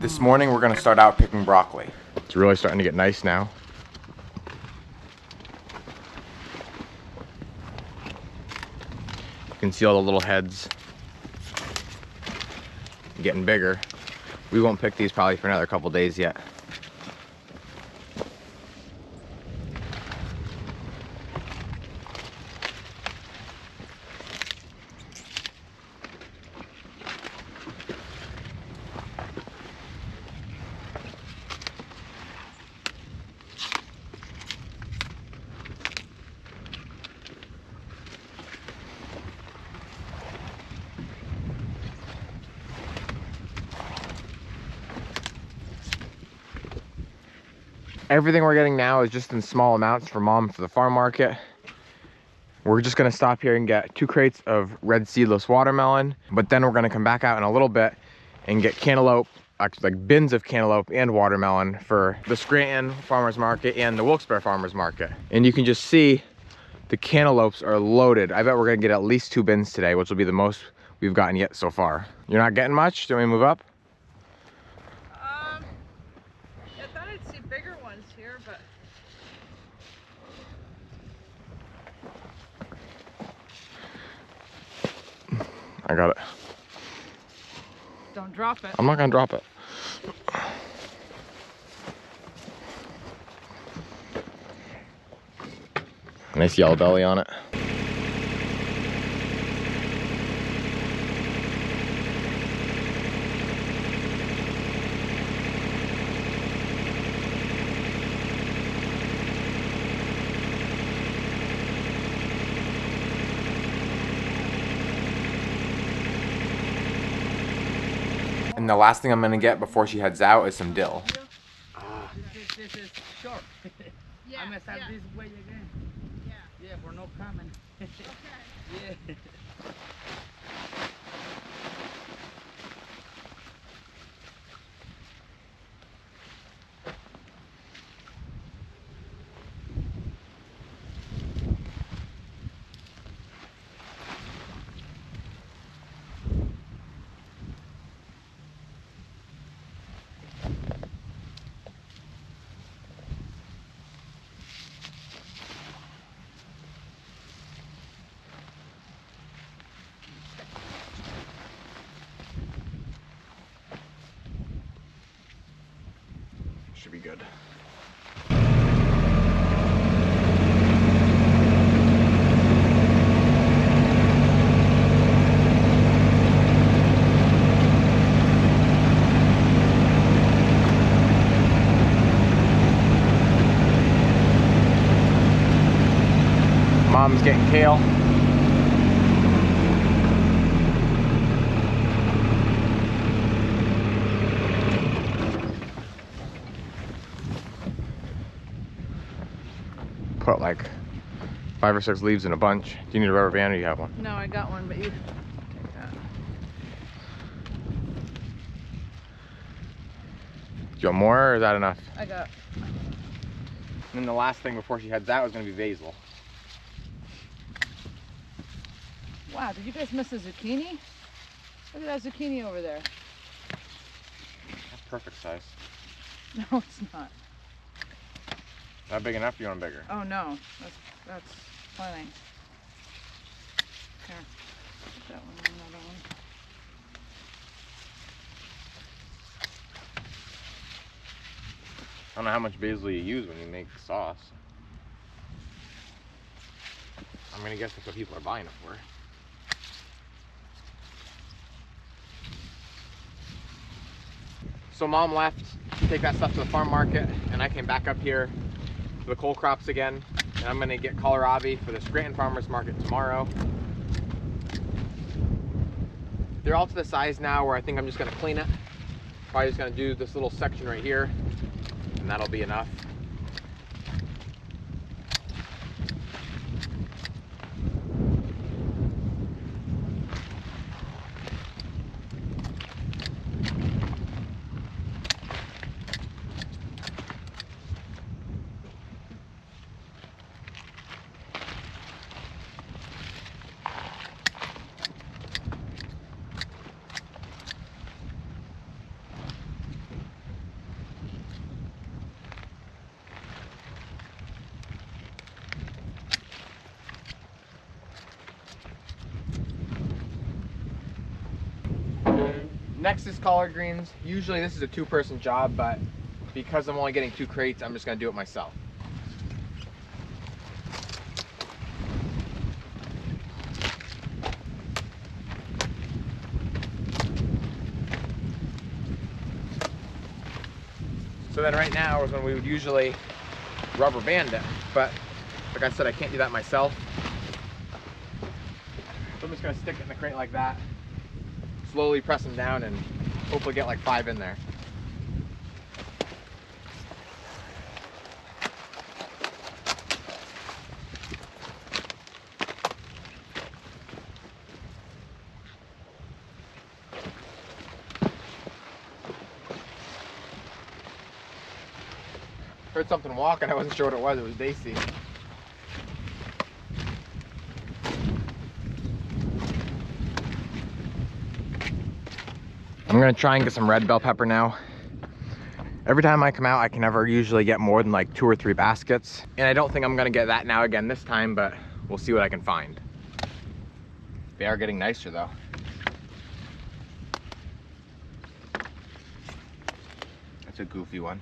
This morning we're gonna start out picking broccoli. It's really starting to get nice now. You can see all the little heads getting bigger. We won't pick these probably for another couple days yet. Everything we're getting now is just in small amounts for Mom for the farm market. We're just gonna stop here and get 2 crates of red seedless watermelon, but then we're gonna come back out in a little bit and get cantaloupe, actually like bins of cantaloupe and watermelon for the Scranton Farmers Market and the Wilkes-Barre Farmers Market. And you can just see the cantaloupes are loaded. I bet we're gonna get at least 2 bins today, which will be the most we've gotten yet so far. You're not getting much? Do you want me to move up? Here, but I got it. Don't drop it. I'm not gonna drop it. Nice yellow belly on it. And the last thing I'm gonna get before she heads out is some dill. This is short. Yeah, I'm gonna start this way again. Yeah. Yeah, for no coming. Okay. Yeah. Should be good. Mom's getting kale. Put like 5 or 6 leaves in a bunch. Do you need a rubber band or do you have one? No, I got one, but you take that. Do you want more or is that enough? I got. And then the last thing before she heads out is gonna be basil. Wow, did you guys miss a zucchini? Look at that zucchini over there. That's perfect size. No, it's not. Not big enough, you want bigger? Oh no, that's plenty. Here, put that one, another one. I don't know how much basil you use when you make sauce. I'm gonna guess that's what people are buying it for. So Mom left to take that stuff to the farm market, and I came back up here for the coal crops again, and I'm gonna get kohlrabi for the Scranton Farmers Market tomorrow. They're all to the size now where I think I'm just gonna clean it. Probably just gonna do this little section right here, and that'll be enough. Next is collard greens. Usually this is a 2-person job, but because I'm only getting 2 crates, I'm just gonna do it myself. So then right now is when we would usually rubber band it, but like I said, I can't do that myself. So I'm just gonna stick it in the crate like that, slowly press them down, and hopefully get like 5 in there. Heard something walking, I wasn't sure what it was. It was Daisy. I'm gonna try and get some red bell pepper now. Every time I come out, I can never usually get more than like 2 or 3 baskets. And I don't think I'm gonna get that now again this time, but we'll see what I can find. They are getting nicer though. That's a goofy one.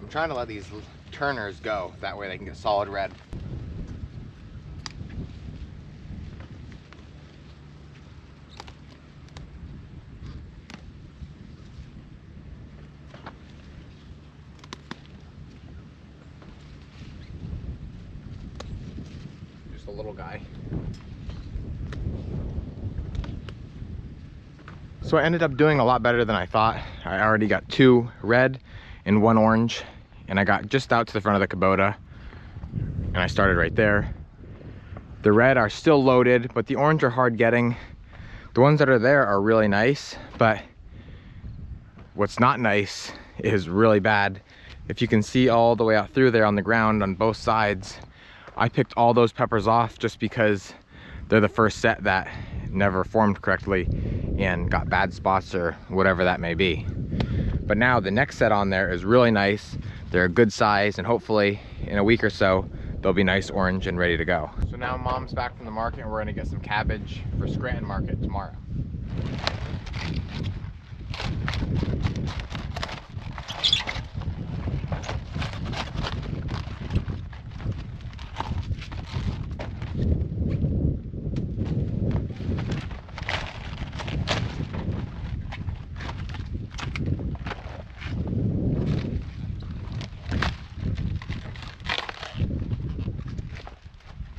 I'm trying to let these turners go, that way they can get solid red. Just a little guy. So I ended up doing a lot better than I thought. I already got 2 red and 1 orange, and I got just out to the front of the Kubota, and I started right there. The red are still loaded, but the orange are hard getting. The ones that are there are really nice, but what's not nice is really bad. If you can see all the way out through there on the ground on both sides, I picked all those peppers off just because they're the first set that never formed correctly and got bad spots or whatever that may be. But now the next set on there is really nice. They're a good size, and hopefully in a week or so, they'll be nice orange and ready to go. So now Mom's back from the market, and we're gonna get some cabbage for Scranton Market tomorrow.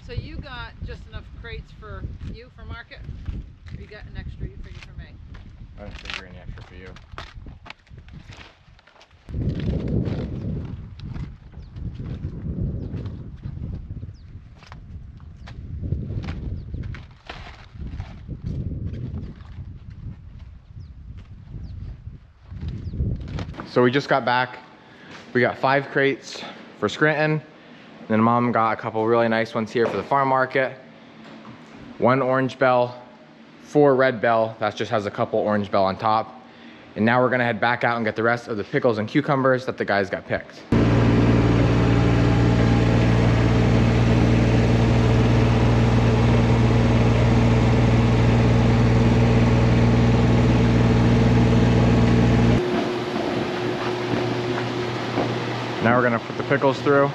So you got just enough crates for you for market? Or you got an extra you figure for me? I didn't figure any extra for you. So we just got back. We got 5 crates for Scranton. And then Mom got a couple really nice ones here for the farm market. 1 orange bell, 4 red bell. That just has a couple orange bell on top. And now we're gonna head back out and get the rest of the pickles and cucumbers that the guys got picked. Now we're gonna put the pickles through.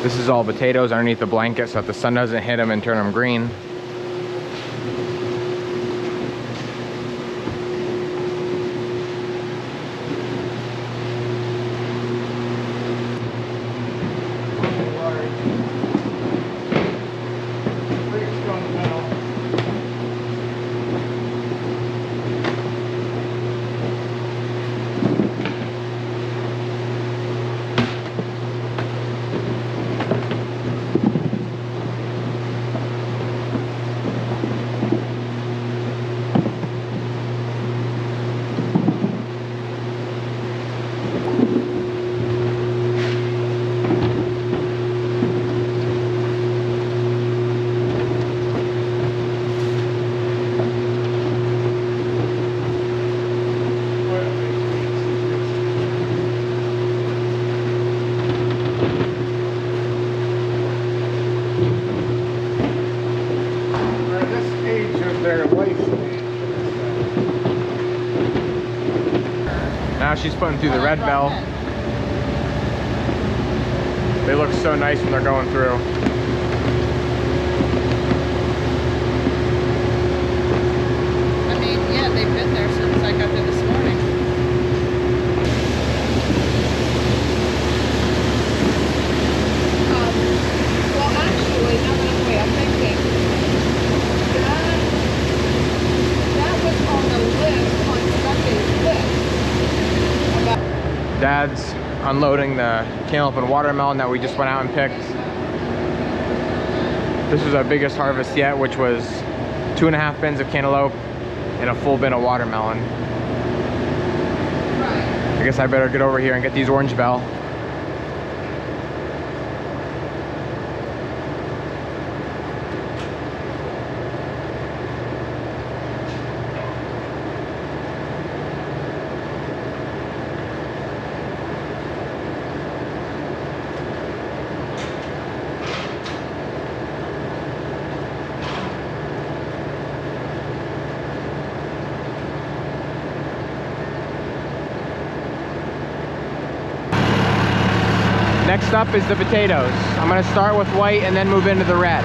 This is all potatoes underneath the blanket so that the sun doesn't hit them and turn them green. Now she's putting through the red bell. They look so nice when they're going through. I mean, yeah, they've been there since I got there this morning. Well, actually, now that I'm thinking, that was on the list, on Sunday's list. Dad's unloading the cantaloupe and watermelon that we just went out and picked. This was our biggest harvest yet, which was 2.5 bins of cantaloupe and a full bin of watermelon. Right. I guess I better get over here and get these orange bell. Next up is the potatoes. I'm gonna start with white and then move into the red.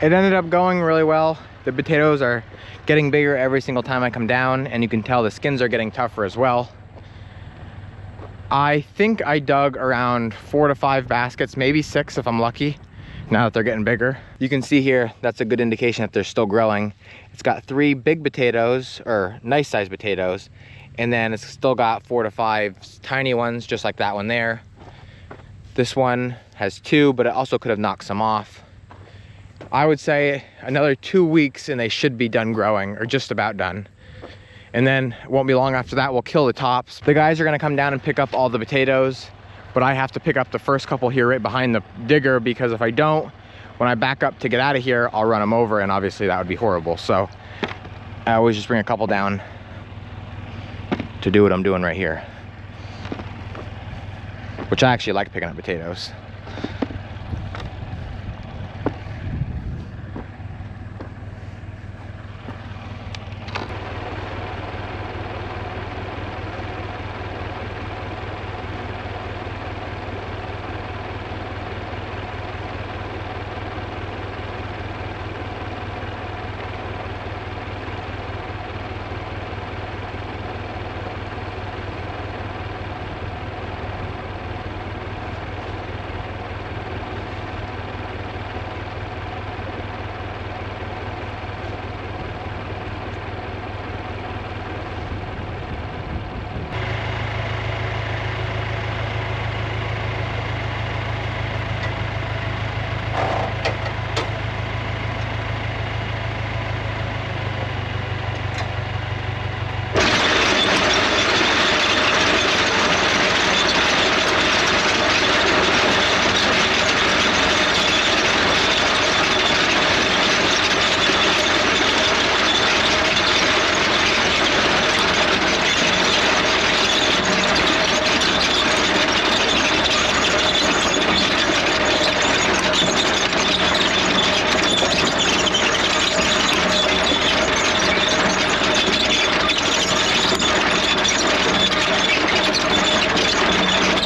It ended up going really well. The potatoes are getting bigger every single time I come down, and you can tell the skins are getting tougher as well. I think I dug around 4 to 5 baskets, maybe 6 if I'm lucky, now that they're getting bigger. You can see here, that's a good indication that they're still growing. It's got 3 big potatoes, or nice sized potatoes, and then it's still got 4 to 5 tiny ones, just like that one there. This one has 2, but it also could have knocked some off. I would say another 2 weeks and they should be done growing, or just about done. And then it won't be long after that, we'll kill the tops. The guys are gonna come down and pick up all the potatoes, but I have to pick up the first couple here right behind the digger, because if I don't, when I back up to get out of here, I'll run them over, and obviously that would be horrible. So I always just bring a couple down to do what I'm doing right here, which I actually like picking up potatoes.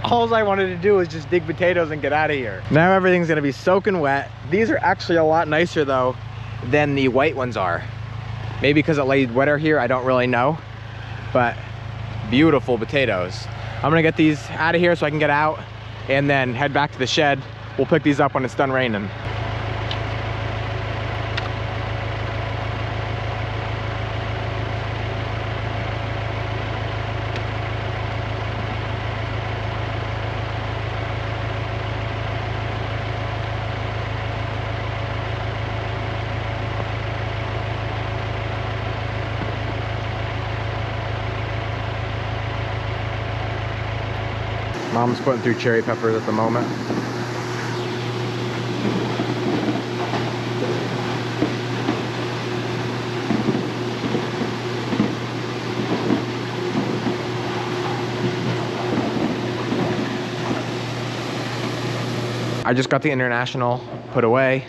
All I wanted to do was just dig potatoes and get out of here. Now everything's gonna be soaking wet. These are actually a lot nicer though than the white ones are. Maybe because it laid wetter here, I don't really know. But beautiful potatoes. I'm gonna get these out of here so I can get out and then head back to the shed. We'll pick these up when it's done raining. Mom's putting through cherry peppers at the moment. I just got the International put away.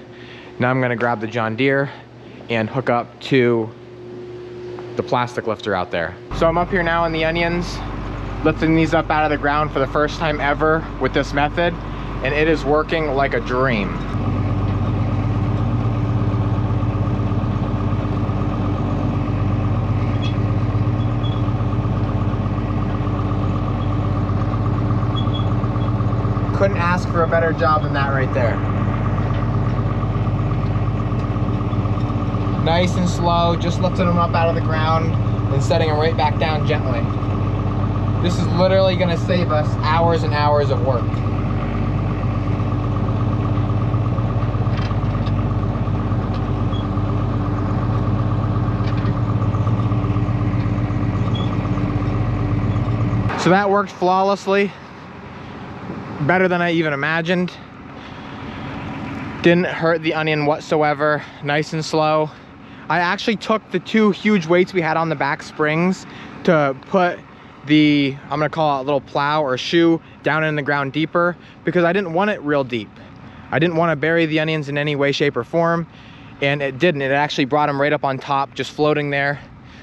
Now I'm gonna grab the John Deere and hook up to the plastic lifter out there. So I'm up here now in the onions, lifting these up out of the ground for the first time ever with this method, and it is working like a dream. Couldn't ask for a better job than that right there. Nice and slow, just lifting them up out of the ground and setting them right back down gently. This is literally gonna save us hours and hours of work. So that worked flawlessly. Better than I even imagined. Didn't hurt the onion whatsoever. Nice and slow. I actually took the two huge weights we had on the back springs to put the, I'm gonna call it a little plow or shoe down in the ground deeper, because I didn't want it real deep. I didn't want to bury the onions in any way, shape, or form, and it didn't. It actually brought them right up on top, just floating there.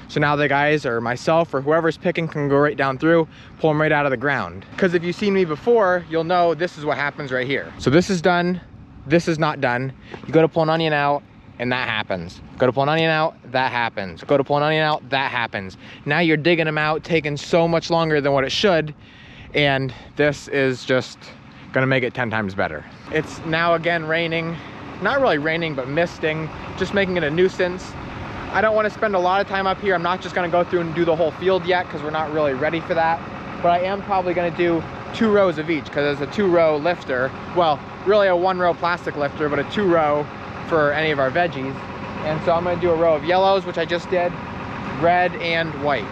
So now the guys or myself or whoever's picking can go right down through, pull them right out of the ground. Because if you've seen me before, you'll know this is what happens right here. So this is done, this is not done. You go to pull an onion out and that happens. Go to pull an onion out, that happens. Go to pull an onion out, that happens. Now you're digging them out, taking so much longer than what it should. And this is just gonna make it 10 times better. It's now again raining, not really raining, but misting, just making it a nuisance. I don't want to spend a lot of time up here. I'm not just going to go through and do the whole field yet because we're not really ready for that. But I am probably going to do 2 rows of each because it's a 2-row lifter. Well, really a 1-row plastic lifter, but a 2-row for any of our veggies. And so I'm going to do a row of yellows, which I just did, red and white.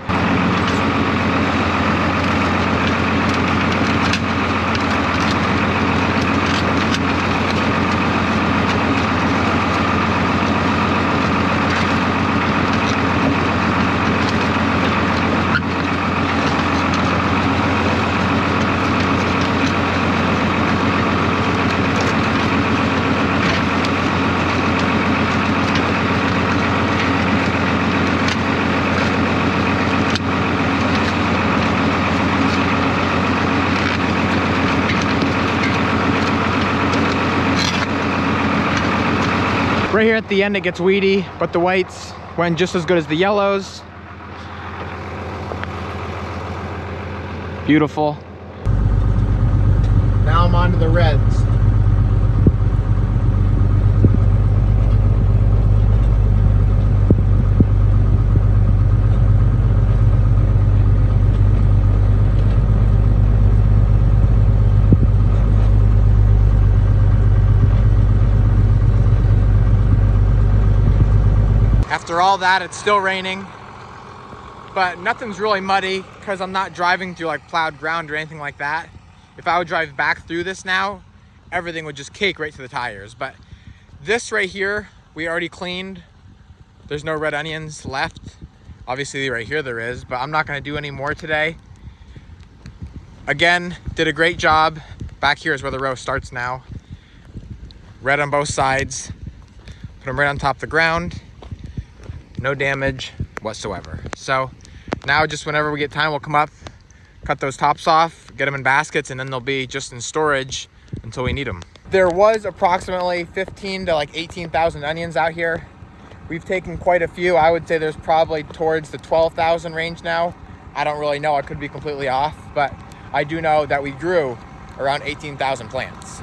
Right here at the end it gets weedy, but the whites went just as good as the yellows. Beautiful. Now I'm on to the reds. After all that, it's still raining, but nothing's really muddy because I'm not driving through like plowed ground or anything like that. If I would drive back through this now, everything would just cake right to the tires. But this right here, we already cleaned. There's no red onions left. Obviously right here there is, but I'm not gonna do any more today. Again, did a great job. Back here is where the row starts now. Red on both sides. Put them right on top of the ground. No damage whatsoever. So now just whenever we get time, we'll come up, cut those tops off, get them in baskets, and then they'll be just in storage until we need them. There was approximately 15 to like 18,000 onions out here. We've taken quite a few. I would say there's probably towards the 12,000 range now. I don't really know, I could be completely off, but I do know that we grew around 18,000 plants.